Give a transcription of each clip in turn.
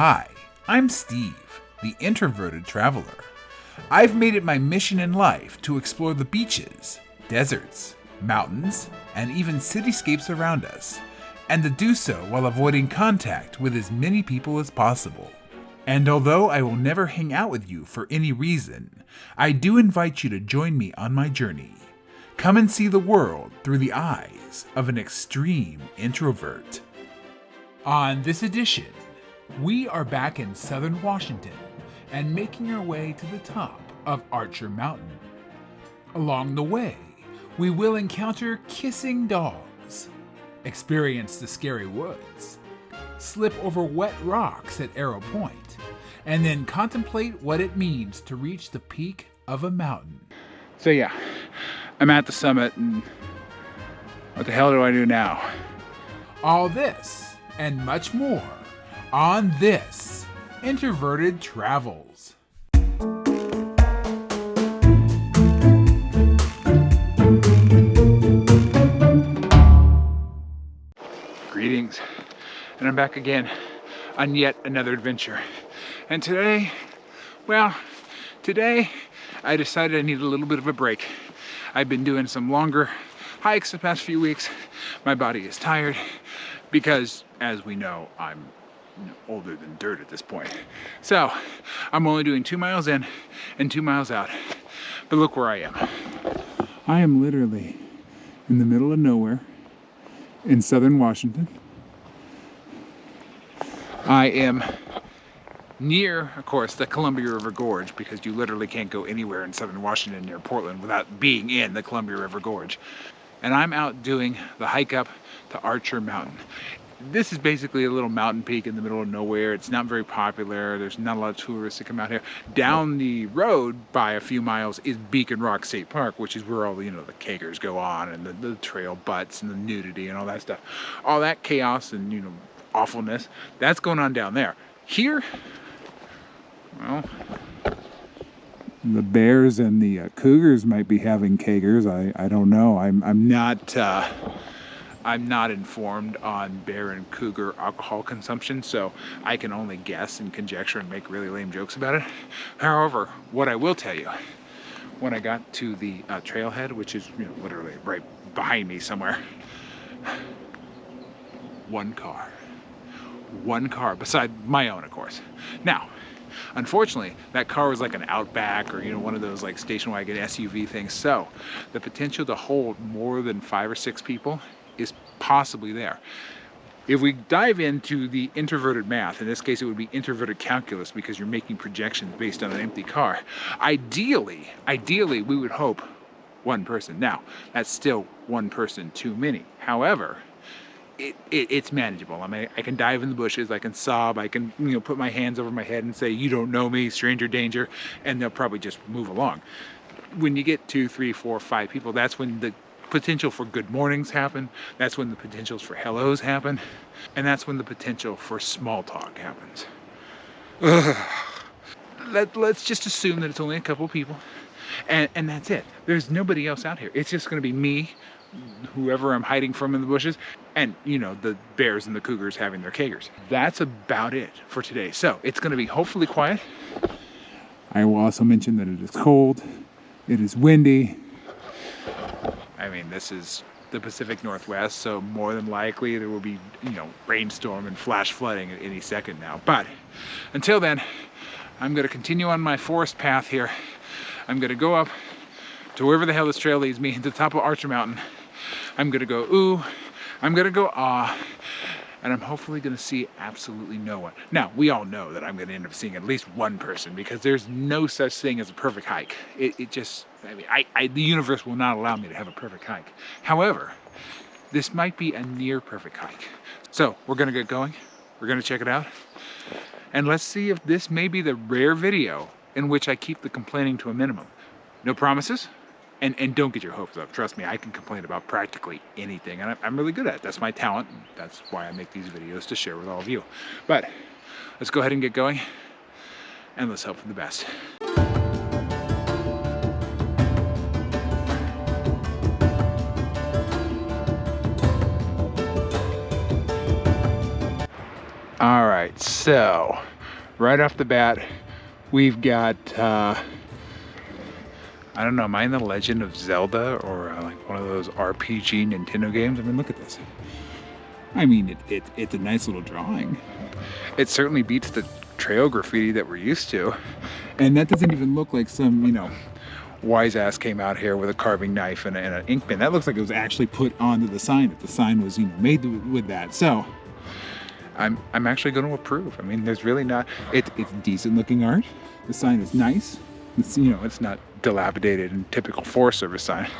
Hi, I'm Steve, the introverted traveler. I've made it my mission in life to explore the beaches, deserts, mountains, and even cityscapes around us, and to do so while avoiding contact with as many people as possible. And although I will never hang out with you for any reason, I do invite you to join me on my journey. Come and see the world through the eyes of an extreme introvert. On this edition, we are back in southern Washington and making our way to the top of Archer Mountain. Along the way, we will encounter kissing dogs, experience the scary woods, slip over wet rocks at Arrow Point, and then contemplate what it means to reach the peak of a mountain. So yeah, I'm at the summit, and what the hell do I do now? All this and much more on this Introverted Travels. Greetings, and I'm back again on yet another adventure. And today I decided I needed a little bit of a break. I've been doing some longer hikes the past few weeks. My body is tired because, as we know, I'm older than dirt at this point. So I'm only doing 2 miles in and 2 miles out. But look where I am. I am literally in the middle of nowhere in southern Washington. I am near, of course, the Columbia River Gorge, because you literally can't go anywhere in southern Washington near Portland without being in the Columbia River Gorge. And I'm out doing the hike up to Archer Mountain. This is basically a little mountain peak in the middle of nowhere. It's not very popular. There's not a lot of tourists that come out here. Down the road by a few miles is Beacon Rock State Park, which is where all the, the kegers go on, and the trail butts and the nudity and all that stuff. All that chaos and, awfulness, that's going on down there. Here, well, the bears and the cougars might be having kegers. I don't know. I'm not informed on bear and cougar alcohol consumption, so I can only guess and conjecture and make really lame jokes about it. However, what I will tell you, when I got to the trailhead, which is literally right behind me somewhere, one car beside my own, of course. Now, unfortunately, that car was like an Outback or one of those like station wagon SUV things, so the potential to hold more than 5 or 6 people is possibly there. If we dive into the introverted math, in this case it would be introverted calculus, because you're making projections based on an empty car. Ideally, we would hope one person. Now, that's still one person too many. However, it's manageable. I mean, I can dive in the bushes, I can sob, I can put my hands over my head and say, "You don't know me, stranger danger," and they'll probably just move along. When you get 2, 3, 4, 5 people, that's when the potential for good mornings happen, that's when the potentials for hellos happen, and that's when the potential for small talk happens. Let's just assume that it's only a couple people, and that's it. There's nobody else out here. It's just going to be me, whoever I'm hiding from in the bushes, and the bears and the cougars having their kegers. That's about it for today. So it's going to be hopefully quiet. I will also mention that it is cold, it is windy. I mean, this is the Pacific Northwest, so more than likely there will be, rainstorm and flash flooding at any second now. But until then, I'm going to continue on my forest path here. I'm going to go up to wherever the hell this trail leads me, to the top of Archer Mountain. I'm going to go ooh, I'm going to go ah, and I'm hopefully going to see absolutely no one. Now, we all know that I'm going to end up seeing at least one person, because there's no such thing as a perfect hike. The universe will not allow me to have a perfect hike. However, this might be a near perfect hike. So we're going to get going. We're going to check it out. And let's see if this may be the rare video in which I keep the complaining to a minimum. No promises. And don't get your hopes up. Trust me, I can complain about practically anything, and I'm really good at it. That's my talent. That's why I make these videos, to share with all of you. But let's go ahead and get going, and let's hope for the best. All right, so right off the bat, we've got, I don't know, am I in the Legend of Zelda or like one of those RPG Nintendo games? I mean, look at this. I mean, it's a nice little drawing. It certainly beats the trail graffiti that we're used to. And that doesn't even look like some, you know, wise ass came out here with a carving knife and an ink pen. That looks like it was actually put onto the sign, that the sign was, you know, made with that. So I'm actually going to approve. I mean, there's really not, it's decent looking art. The sign is nice. It's, you know, it's not dilapidated and typical Forest Service sign.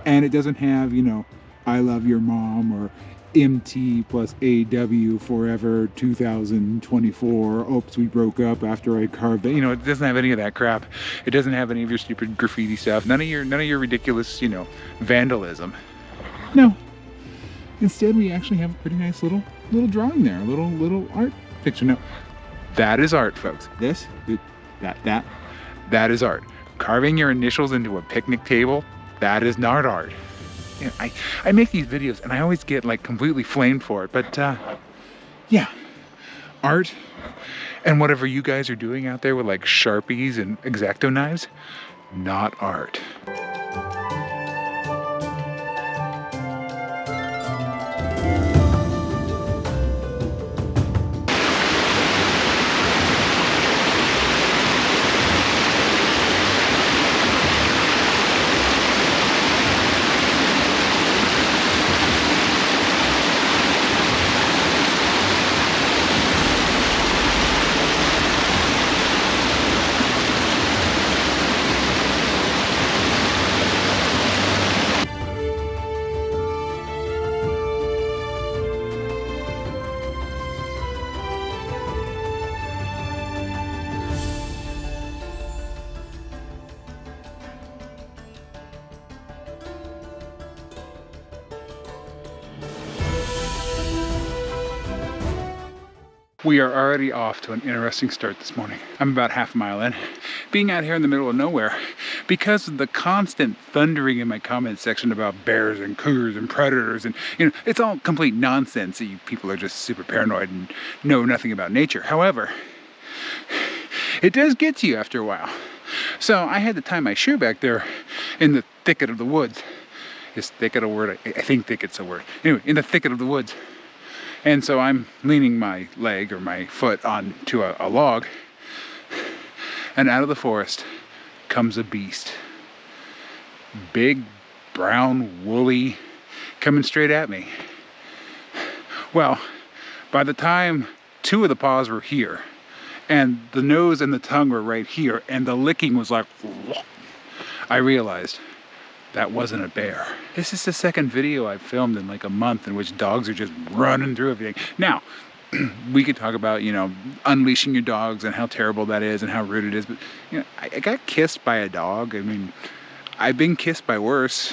And it doesn't have, you know, I love your mom or MT plus AW forever 2024. Oops, we broke up after I carved it. You know, it doesn't have any of that crap. It doesn't have any of your stupid graffiti stuff. None of your ridiculous, you know, vandalism. No. Instead, we actually have a pretty nice little drawing there, a little art picture. No, that is art, folks. That is art. Carving your initials into a picnic table, that is not art. You know, I make these videos and I always get like completely flamed for it, but yeah, art and whatever you guys are doing out there with like Sharpies and X-Acto knives, not art. We are already off to an interesting start this morning. I'm about half a mile in. Being out here in the middle of nowhere, because of the constant thundering in my comment section about bears and cougars and predators, and you know, it's all complete nonsense that you people are just super paranoid and know nothing about nature. However, it does get to you after a while. So I had to tie my shoe back there in the thicket of the woods. Is thicket a word? I think thicket's a word. Anyway, in the thicket of the woods. And so I'm leaning my leg or my foot onto a log, and out of the forest comes a beast. Big, brown, woolly, coming straight at me. Well, by the time two of the paws were here, and the nose and the tongue were right here, and the licking was like, I realized that wasn't a bear. This is the second video I've filmed in like a month in which dogs are just running through everything. Now, we could talk about, you know, unleashing your dogs and how terrible that is and how rude it is, but you know, I got kissed by a dog. I mean, I've been kissed by worse.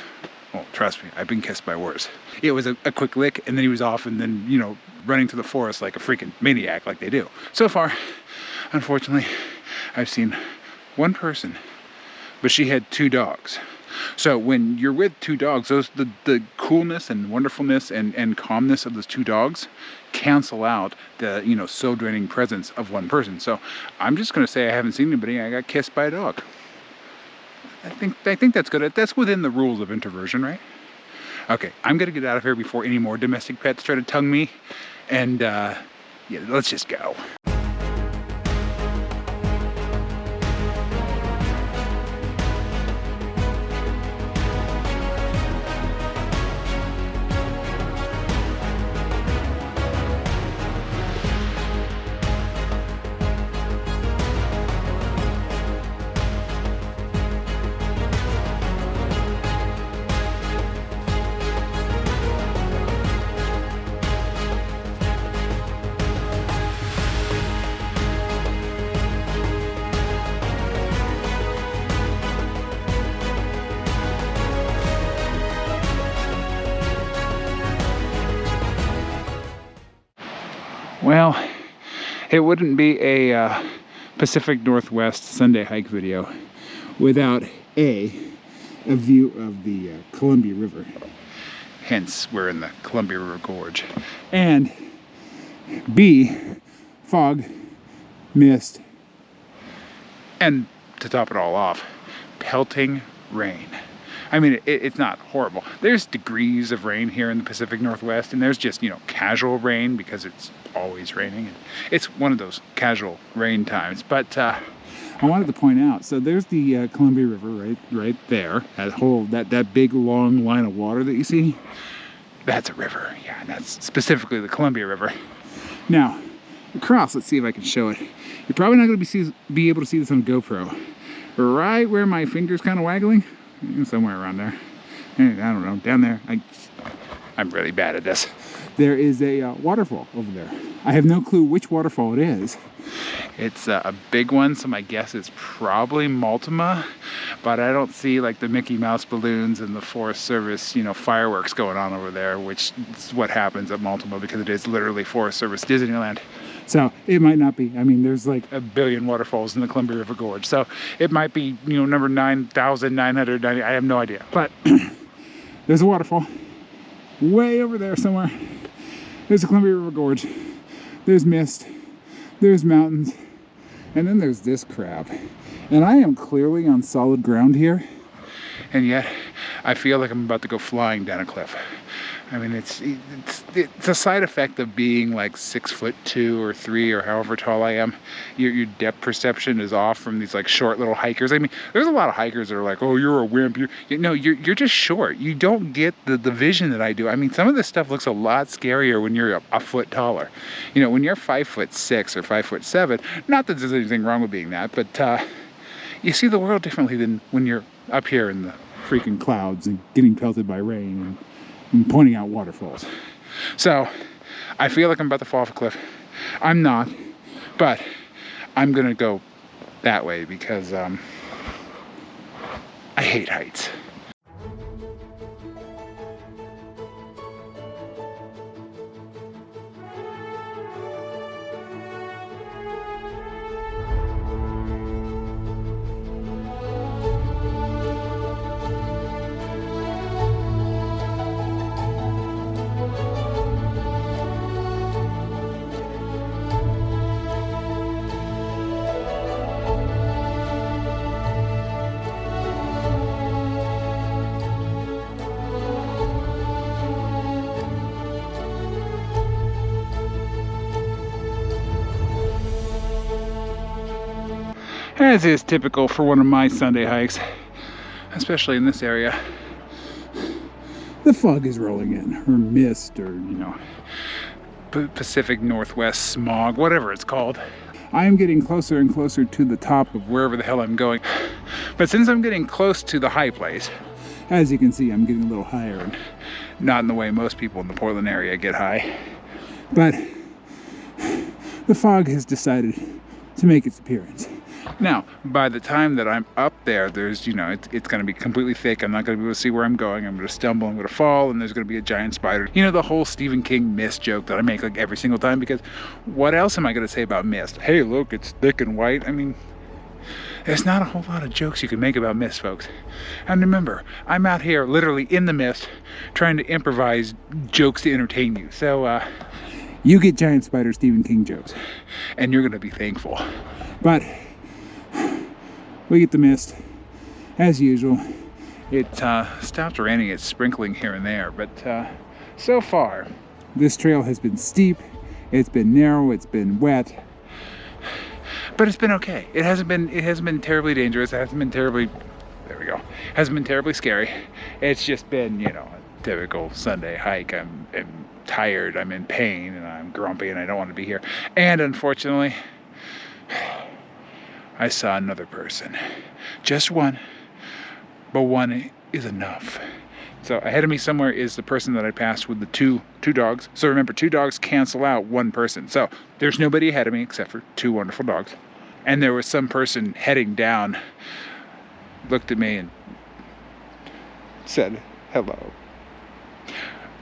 Well, trust me, I've been kissed by worse. It was a quick lick and then he was off and then, you know, running through the forest like a freaking maniac like they do. So far, unfortunately, I've seen one person, but she had two dogs. So when you're with two dogs, the coolness and wonderfulness and calmness of those two dogs cancel out the, you know, soul draining presence of one person. So I'm just going to say I haven't seen anybody. I got kissed by a dog. I think that's good. That's within the rules of introversion, right? Okay, I'm going to get out of here before any more domestic pets try to tongue me. And yeah, let's just go. Well, it wouldn't be a Pacific Northwest Sunday hike video without a view of the Columbia River. Hence, we're in the Columbia River Gorge. And B, fog, mist, and to top it all off, pelting rain. I mean, it's not horrible. There's degrees of rain here in the Pacific Northwest, and there's just, you know, casual rain because it's always raining. It's one of those casual rain times. But I wanted to point out, so there's the Columbia River right there. That big long line of water that you see, that's a river. Yeah, and that's specifically the Columbia River. Now, across, let's see if I can show it. You're probably not going to be able to see this on GoPro. Right where my finger's kind of waggling, somewhere around there. I don't know, down there. I'm really bad at this. There is a waterfall over there. I have no clue which waterfall it is. It's a big one, so my guess is probably Multnomah, but I don't see like the Mickey Mouse balloons and the Forest Service, you know, fireworks going on over there, which is what happens at Multnomah because it is literally Forest Service Disneyland. So it might not be. I mean, there's like a billion waterfalls in the Columbia River Gorge, so it might be, you know, number 9,990. I have no idea, but there's a waterfall way over there somewhere. There's the Columbia River Gorge. There's mist. There's mountains. And then there's this crap. And I am clearly on solid ground here. And yet, I feel like I'm about to go flying down a cliff. I mean, it's a side effect of being like 6'2" or 3" or however tall I am. Your depth perception is off from these like short little hikers. I mean, there's a lot of hikers that are like, oh, you're a wimp. You're just short. You don't get the vision that I do. I mean, some of this stuff looks a lot scarier when you're a foot taller. You know, when you're 5'6" or 5'7", not that there's anything wrong with being that, but you see the world differently than when you're up here in the freaking clouds and getting pelted by rain and pointing out waterfalls. So I feel like I'm about to fall off a cliff. I'm not, but I'm gonna go that way because I hate heights. As is typical for one of my Sunday hikes, especially in this area, the fog is rolling in, or mist, or, you know, Pacific Northwest smog, whatever it's called. I am getting closer and closer to the top of wherever the hell I'm going. But since I'm getting close to the high place, as you can see, I'm getting a little higher, and not in the way most people in the Portland area get high. But the fog has decided to make its appearance. Now, by the time that I'm up there, there's, you know, it's going to be completely thick. I'm not going to be able to see where I'm going. I'm going to stumble, I'm going to fall, and there's going to be a giant spider. You know, the whole Stephen King mist joke that I make like every single time, because what else am I going to say about mist? Hey, look, it's thick and white. I mean, there's not a whole lot of jokes you can make about mist, folks. And remember, I'm out here literally in the mist trying to improvise jokes to entertain you. So, you get giant spider Stephen King jokes, and you're going to be thankful. But we get the mist, as usual. It stopped raining, it's sprinkling here and there, but so far, this trail has been steep, it's been narrow, it's been wet, but it's been okay. It hasn't been terribly dangerous, it hasn't been terribly, there we go, hasn't been terribly scary. It's just been, you know, a typical Sunday hike. I'm tired, I'm in pain, and I'm grumpy, and I don't want to be here. And unfortunately, I saw another person. Just one, but one is enough. So ahead of me somewhere is the person that I passed with the two dogs. So remember, 2 dogs cancel out 1 person. So there's nobody ahead of me except for 2 wonderful dogs. And there was some person heading down, looked at me and said hello.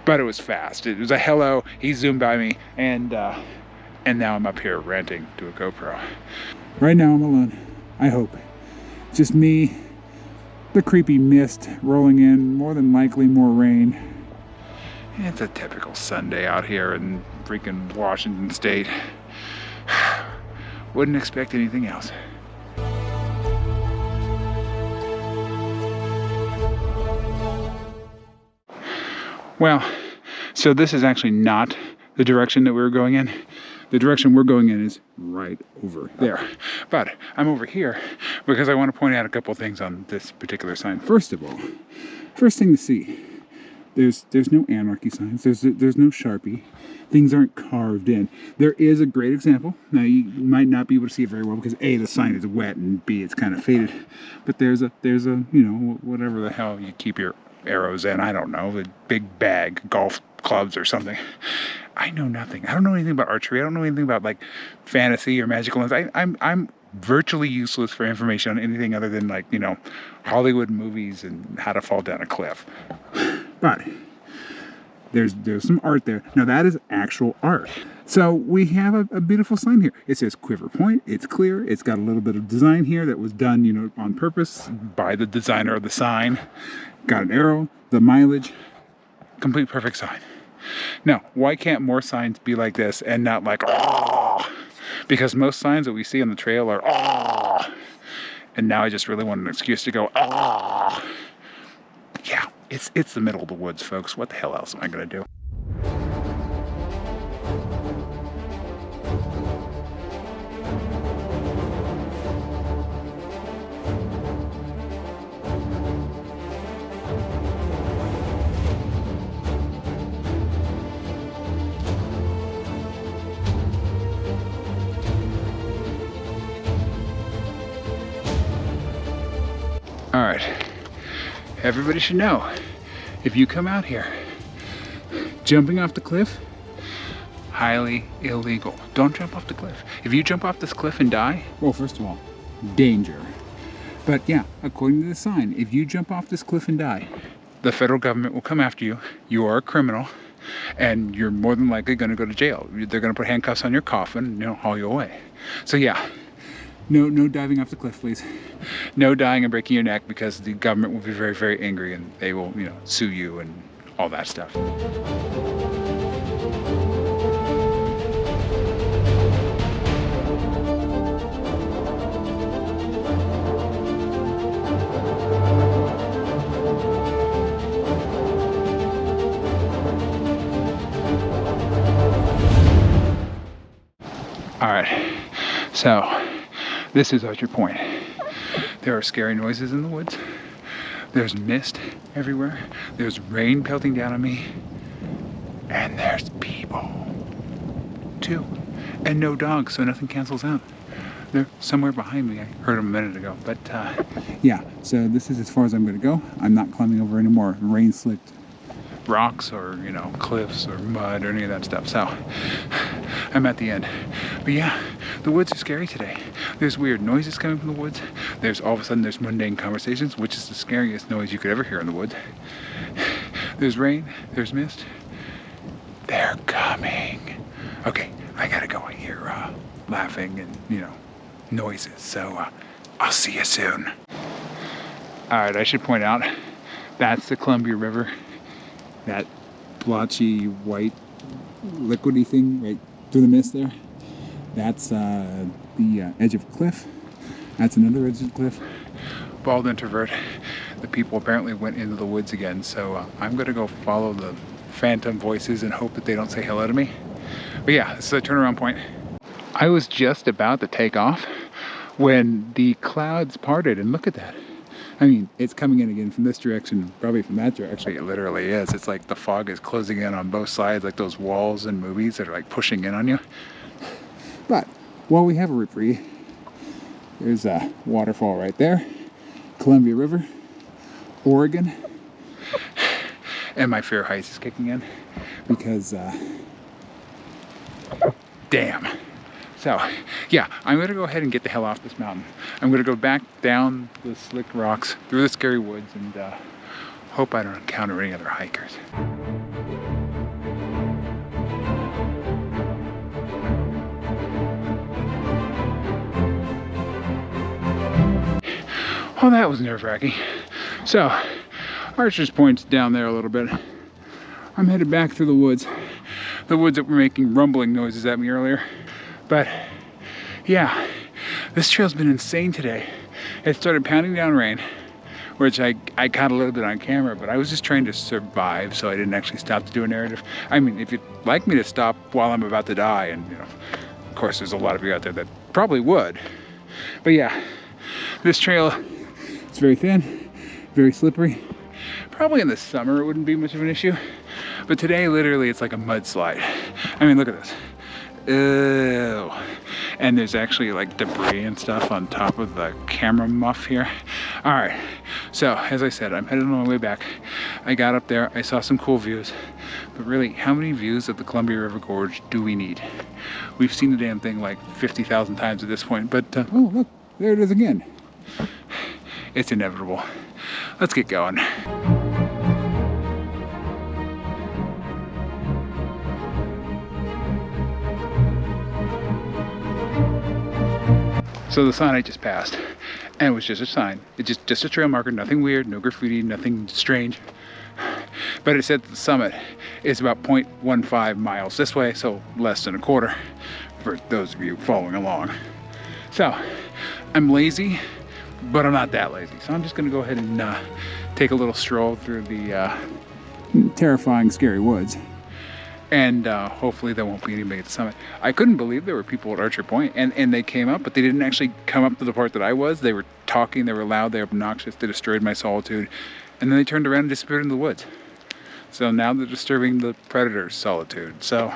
But it was fast. It was a hello. He zoomed by me, and now I'm up here ranting to a GoPro. Right now I'm alone, I hope. Just me, the creepy mist rolling in, more than likely more rain, It's a typical Sunday out here in freaking Washington State. Wouldn't expect anything else. Well, so this is actually not the direction that we were going in. The direction we're going in is right over there. But I'm over here because I want to point out a couple things on this particular sign. First of all, first thing to see, there's no anarchy signs. There's no Sharpie. Things aren't carved in. There is a great example. Now you might not be able to see it very well because A, the sign is wet, and B, it's kind of faded. But there's a you know, whatever the hell you keep your arrows in. I don't know, a big bag, golf clubs or something. I know nothing. I don't know anything about archery. I don't know anything about like fantasy or magical ones. I'm virtually useless for information on anything other than, like, you know, Hollywood movies and how to fall down a cliff. But there's some art there. Now that is actual art. So we have a beautiful sign here. It says Quiver Point. It's clear. It's got a little bit of design here that was done, you know, on purpose by the designer of the sign. Got an arrow, the mileage, complete perfect sign. Now, why can't more signs be like this and not like, oh? Because most signs that we see on the trail are, oh. And now I just really want an excuse to go, oh. Yeah, it's the middle of the woods, folks. What the hell else am I gonna do? All right, everybody should know, if you come out here, jumping off the cliff, highly illegal. Don't jump off the cliff. If you jump off this cliff and die, well, first of all, danger. But yeah, according to the sign, if you jump off this cliff and die, the federal government will come after you. You are a criminal, and you're more than likely gonna go to jail. They're gonna put handcuffs on your coffin and, you know, haul you away. So yeah, no diving off the cliff, please. No dying and breaking your neck, because the government will be very, very angry and they will, you know, sue you and all that stuff. All right, so this is Archer Point. There are scary noises in the woods. There's mist everywhere. There's rain pelting down on me. And there's people, too. And no dogs, so nothing cancels out. They're somewhere behind me. I heard them a minute ago. But yeah, so this is as far as I'm gonna go. I'm not climbing over any more rain-slicked rocks or, you know, cliffs or mud or any of that stuff. So I'm at the end. But yeah, the woods are scary today. There's weird noises coming from the woods. There's all of a sudden there's mundane conversations, which is the scariest noise you could ever hear in the woods. There's rain, there's mist. They're coming. Okay, I gotta go. I hear laughing and, you know, noises. So I'll see you soon. All right, I should point out, that's the Columbia River. That blotchy white liquidy thing right through the mist there. That's the edge of a cliff. That's another edge of the cliff. Bald introvert. The people apparently went into the woods again, so I'm gonna go follow the phantom voices and hope that they don't say hello to me. But yeah, this is a turnaround point. I was just about to take off when the clouds parted, and look at that. I mean, it's coming in again from this direction, probably from that direction. It literally is. It's like the fog is closing in on both sides, like those walls in movies that are like pushing in on you. But while we have a reprieve, there's a waterfall right there, Columbia River, Oregon. And my fear of heights is kicking in because, damn. So, yeah, I'm gonna go ahead and get the hell off this mountain. I'm gonna go back down the slick rocks, through the scary woods, and hope I don't encounter any other hikers. Oh, that was nerve-wracking. So, Archer's Point's down there a little bit. I'm headed back through the woods that were making rumbling noises at me earlier. But yeah, this trail's been insane today. It started pounding down rain, which I caught a little bit on camera, but I was just trying to survive, so I didn't actually stop to do a narrative. I mean, if you'd like me to stop while I'm about to die, and you know, of course there's a lot of you out there that probably would. But yeah, this trail, it's very thin, very slippery. Probably in the summer it wouldn't be much of an issue, but today literally it's like a mudslide. I mean, look at this. Ew. And there's actually like debris and stuff on top of the camera muff here. All right, so as I said, I'm headed on my way back. I got up there, I saw some cool views, but really, how many views of the Columbia River Gorge do we need? We've seen the damn thing like 50,000 times at this point, but oh look, there it is again. It's inevitable. Let's get going. So the sign I just passed, and it was just a sign. It's just a trail marker, nothing weird, no graffiti, nothing strange. But it said the summit is about 0.15 miles this way, so less than a quarter for those of you following along. So I'm lazy, but I'm not that lazy. So I'm just gonna go ahead and take a little stroll through the terrifying, scary woods. And hopefully there won't be anybody at the summit. I couldn't believe there were people at Archer Point, and they came up, but they didn't actually come up to the part that I was. They were talking, they were loud, they were obnoxious, they destroyed my solitude, and then they turned around and disappeared in the woods. So now they're disturbing the predator's solitude. So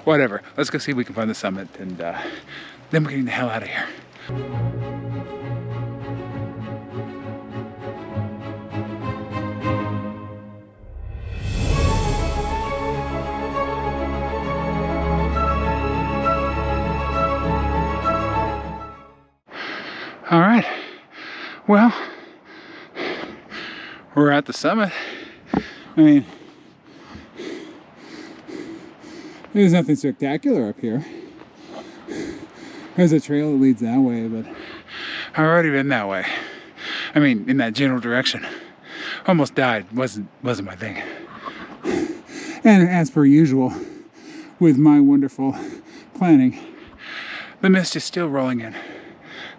whatever, let's go see if we can find the summit, and then we're getting the hell out of here. All right, well, we're at the summit. I mean, there's nothing spectacular up here. There's a trail that leads that way, but I've already been that way. I mean, in that general direction. Almost died, wasn't my thing. And as per usual, with my wonderful planning, the mist is still rolling in.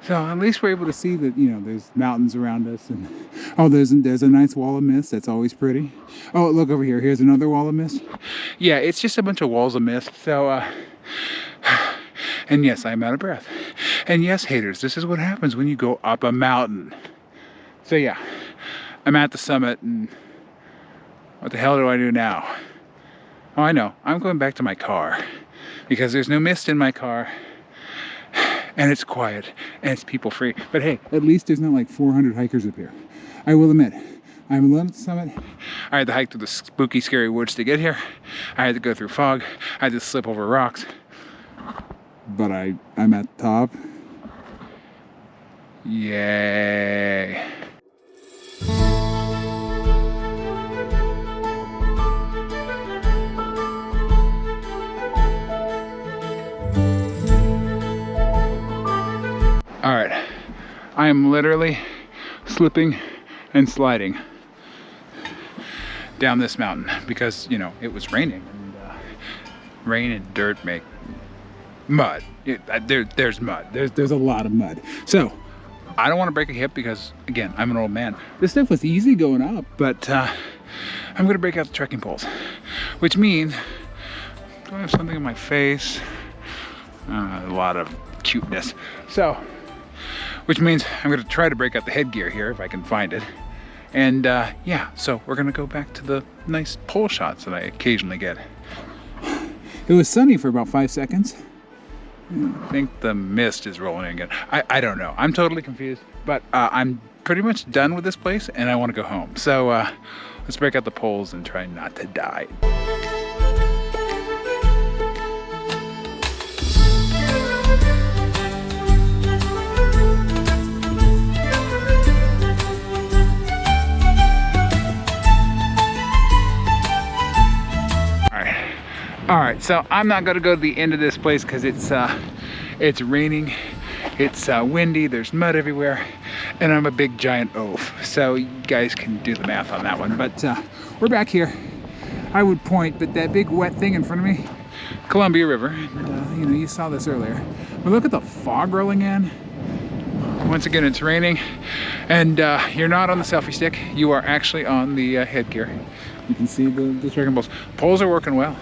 So at least we're able to see that, you know, there's mountains around us, and oh, there's a nice wall of mist. That's always pretty. Oh, look over here. Here's another wall of mist. Yeah, it's just a bunch of walls of mist. So, and yes, I'm out of breath. And yes, haters, this is what happens when you go up a mountain. So yeah, I'm at the summit, and what the hell do I do now? Oh, I know. I'm going back to my car because there's no mist in my car. And it's quiet, and it's people free. But hey, at least there's not like 400 hikers up here. I will admit, I'm alone at the summit. I had to hike through the spooky, scary woods to get here. I had to go through fog. I had to slip over rocks. But I'm at the top. Yay. All right, I am literally slipping and sliding down this mountain because, you know, it was raining, and rain and dirt make mud. There's mud. There's a lot of mud. So I don't want to break a hip because, again, I'm an old man. This stuff was easy going up, but I'm gonna break out the trekking poles, which means do I have something in my face? A lot of cuteness. So, which means I'm gonna try to break out the headgear here if I can find it. And yeah, so we're gonna go back to the nice pole shots that I occasionally get. It was sunny for about 5 seconds. I think the mist is rolling again. I don't know. I'm totally confused, but I'm pretty much done with this place and I want to go home. So let's break out the poles and try not to die. All right, so I'm not gonna go to the end of this place because it's raining, it's windy, there's mud everywhere, and I'm a big giant oaf. So you guys can do the math on that one. But we're back here. I would point, but that big wet thing in front of me, Columbia River, and, you know, you saw this earlier. But look at the fog rolling in. Once again, it's raining, and you're not on the selfie stick. You are actually on the headgear. You can see the trekking poles. Poles are working well.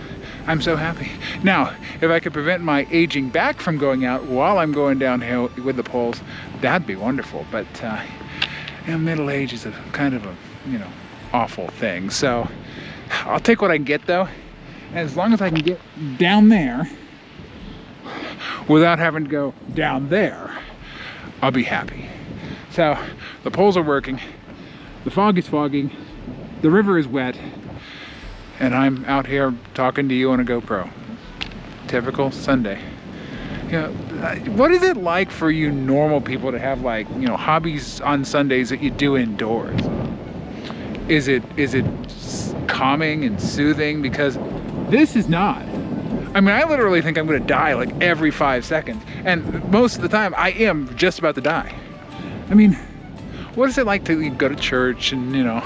I'm so happy. Now, if I could prevent my aging back from going out while I'm going downhill with the poles, that'd be wonderful. But you know, middle age is a kind of a, you know, awful thing. So I'll take what I can get, though. And as long as I can get down there without having to go down there, I'll be happy. So the poles are working, the fog is fogging, the river is wet, and I'm out here talking to you on a GoPro. Typical Sunday. You know, what is it like for you normal people to have, like, you know, hobbies on Sundays that you do indoors? Is it calming and soothing? Because this is not. I mean, I literally think I'm gonna die like every 5 seconds. And most of the time I am just about to die. I mean, what is it like to go to church and, you know,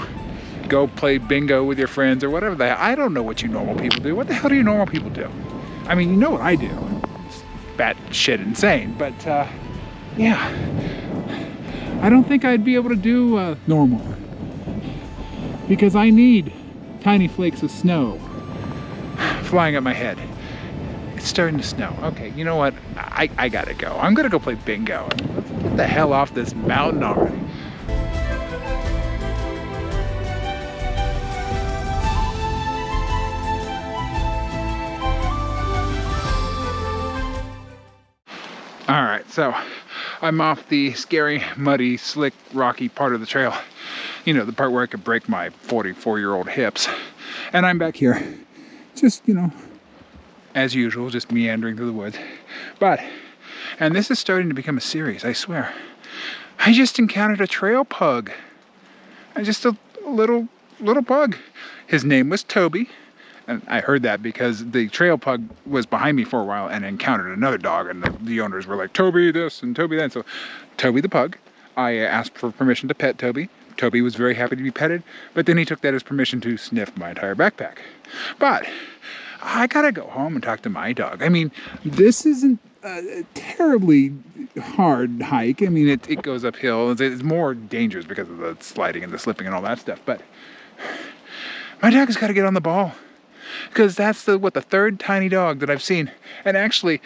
go play bingo with your friends or whatever the hell? I don't know what you normal people do. What the hell do you normal people do? I mean, you know what I do. It's batshit insane, but yeah. I don't think I'd be able to do normal. Because I need tiny flakes of snow flying at my head. It's starting to snow. Okay, you know what? I gotta go. I'm gonna go play bingo. Let's get the hell off this mountain already. All right, so I'm off the scary, muddy, slick, rocky part of the trail. You know, the part where I could break my 44-year-old hips. And I'm back here, just, you know, as usual, just meandering through the woods. But, and this is starting to become a series, I swear. I just encountered a trail pug. Just a little pug. His name was Toby. And I heard that because the trail pug was behind me for a while and encountered another dog, and the owners were like, Toby this and Toby that. So Toby the pug, I asked for permission to pet Toby. Toby was very happy to be petted, but then he took that as permission to sniff my entire backpack. But I gotta go home and talk to my dog. I mean, this isn't a terribly hard hike. I mean, it goes uphill. It's more dangerous because of the sliding and the slipping and all that stuff. But my dog has got to get on the ball. Because that's the third tiny dog that I've seen. And actually,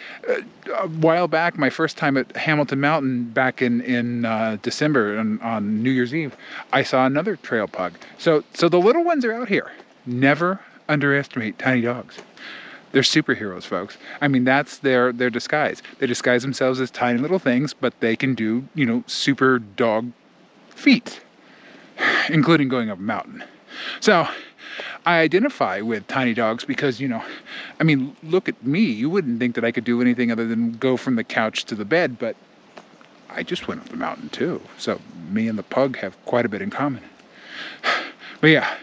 a while back, my first time at Hamilton Mountain back in December on New Year's Eve, I saw another trail pug. So the little ones are out here. Never underestimate tiny dogs. They're superheroes, folks. I mean, that's their disguise. They disguise themselves as tiny little things, but they can do, you know, super dog feats, including going up a mountain. So I identify with tiny dogs because, you know, I mean, look at me. You wouldn't think that I could do anything other than go from the couch to the bed, but I just went up the mountain too. So me and the pug have quite a bit in common. But yeah,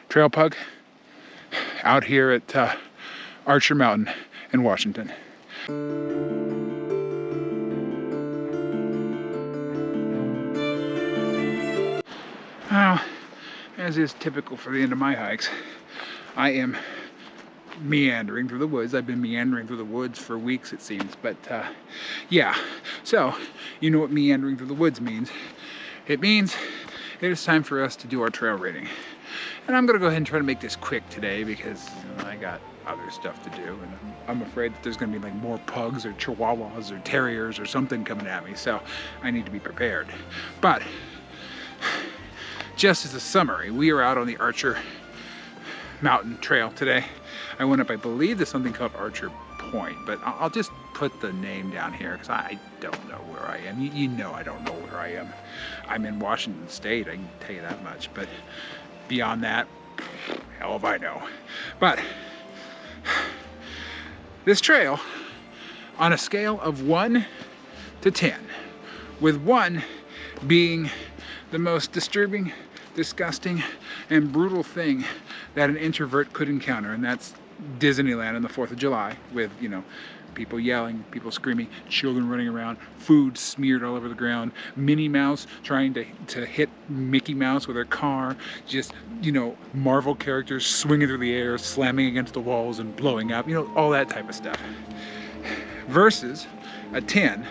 trail pug out here at Archer Mountain in Washington. Now, as is typical for the end of my hikes, I am meandering through the woods. I've been meandering through the woods for weeks, it seems. But yeah, so you know what meandering through the woods means. It means it is time for us to do our trail rating. And I'm gonna go ahead and try to make this quick today because I got other stuff to do, and I'm afraid that there's gonna be like more pugs or chihuahuas or terriers or something coming at me, so I need to be prepared. But just as a summary, we are out on the Archer Mountain Trail today. I went up, I believe there's something called Archer Point, but I'll just put the name down here because I don't know where I am. You know I don't know where I am. I'm in Washington State, I can tell you that much, but beyond that, hell if I know. But this trail, on a scale of 1 to 10, with 1 being the most disturbing, disgusting, and brutal thing that an introvert could encounter, and that's Disneyland on the 4th of July with, you know, People yelling, people screaming, children running around, food smeared all over the ground, Minnie Mouse trying to hit Mickey Mouse with her car, just, Marvel characters swinging through the air, slamming against the walls and blowing up, all that type of stuff. Versus a 10,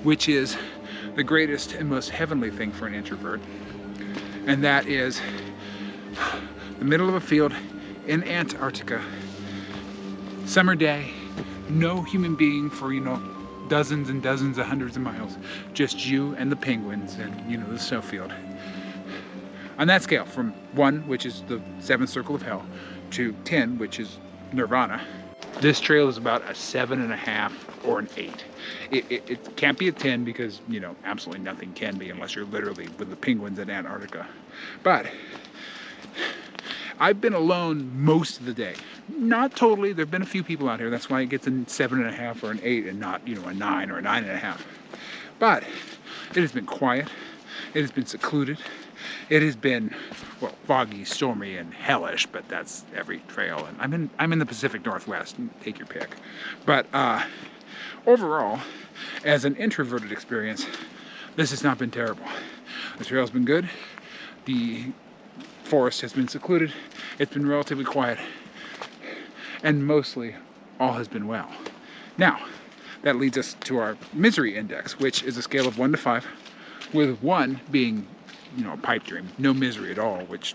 which is the greatest and most heavenly thing for an introvert, and that is the middle of a field in Antarctica, summer day, no human being for dozens and dozens of hundreds of miles, just you and the penguins and the snowfield. On that scale, from 1, which is the 7th circle of hell, to 10, which is nirvana, this trail is about a 7.5 or an 8. It can't be a 10 because absolutely nothing can be unless you're literally with the penguins in Antarctica. But I've been alone most of the day. Not totally. There have been a few people out here. That's why it gets a 7.5 or an 8 and not, a 9 or a 9.5. But it has been quiet. It has been secluded. It has been, well, foggy, stormy, and hellish, but that's every trail. And I'm in the Pacific Northwest. Take your pick. But overall, as an introverted experience, this has not been terrible. The trail's been good. The forest has been secluded. It's been relatively quiet, and mostly all has been well. Now, that leads us to our misery index, which is a scale of 1 to 5, with 1 being, a pipe dream, no misery at all, which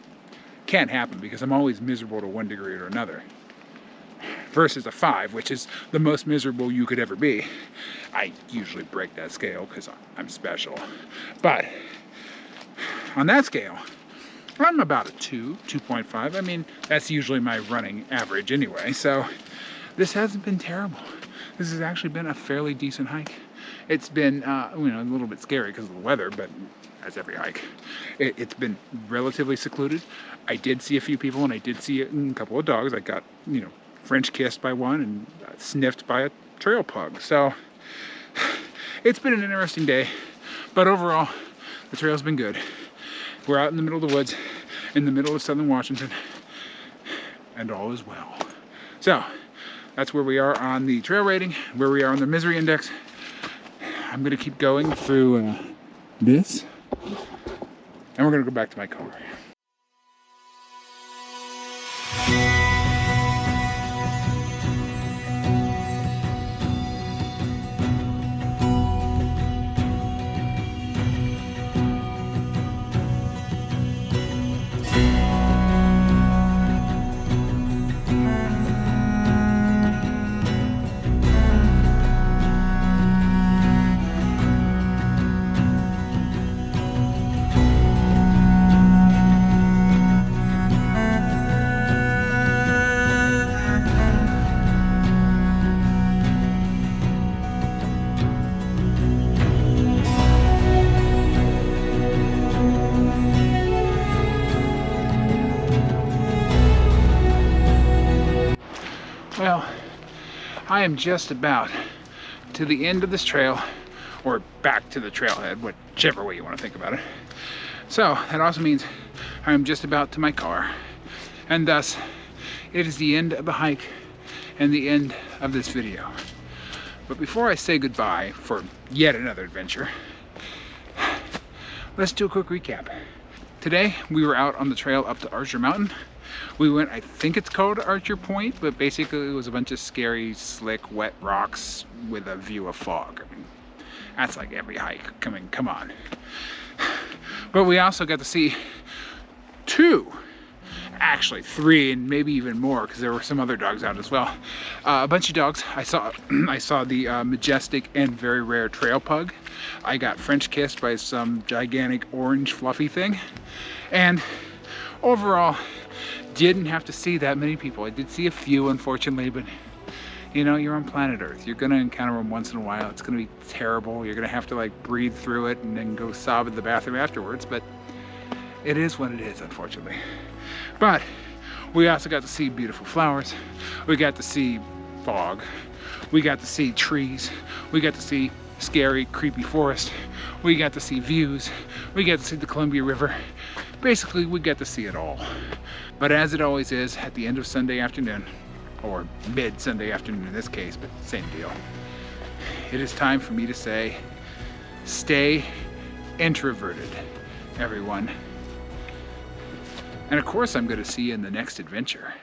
can't happen because I'm always miserable to one degree or another. Versus a 5, which is the most miserable you could ever be. I usually break that scale because I'm special. But on that scale, I'm about a 2, 2.5. I mean, that's usually my running average anyway, so this hasn't been terrible. This has actually been a fairly decent hike. It's been, a little bit scary because of the weather, but as every hike, it's been relatively secluded. I did see a few people, and I did see a couple of dogs. I got, French kissed by one and sniffed by a trail pug. So it's been an interesting day, but overall, the trail's been good. We're out in the middle of the woods, in the middle of southern Washington, and all is well. So that's where we are on the trail rating, where we are on the misery index. I'm gonna keep going through this, and we're gonna go back to my car. Well, I am just about to the end of this trail, or back to the trailhead, whichever way you want to think about it. So that also means I'm just about to my car, and thus it is the end of the hike and the end of this video. But before I say goodbye for yet another adventure, let's do a quick recap. Today we were out on the trail up to Archer Mountain. We went, I think it's called Archer Point, but basically it was a bunch of scary, slick, wet rocks with a view of fog. I mean, that's like every hike. Come on. But we also got to see 2, actually 3, and maybe even more, because there were some other dogs out as well. A bunch of dogs. I saw the majestic and very rare trail pug. I got French kissed by some gigantic orange fluffy thing, and overall didn't have to see that many people. I did see a few, unfortunately, but you're on planet Earth. You're gonna encounter them once in a while. It's gonna be terrible. You're gonna have to like breathe through it and then go sob in the bathroom afterwards, but it is what it is, unfortunately. But we also got to see beautiful flowers. We got to see fog. We got to see trees. We got to see scary, creepy forest. We got to see views. We got to see the Columbia River. Basically, we got to see it all. But as it always is, at the end of Sunday afternoon, or mid Sunday afternoon in this case, but same deal. It is time for me to say, stay introverted, everyone. And of course, I'm going to see you in the next adventure.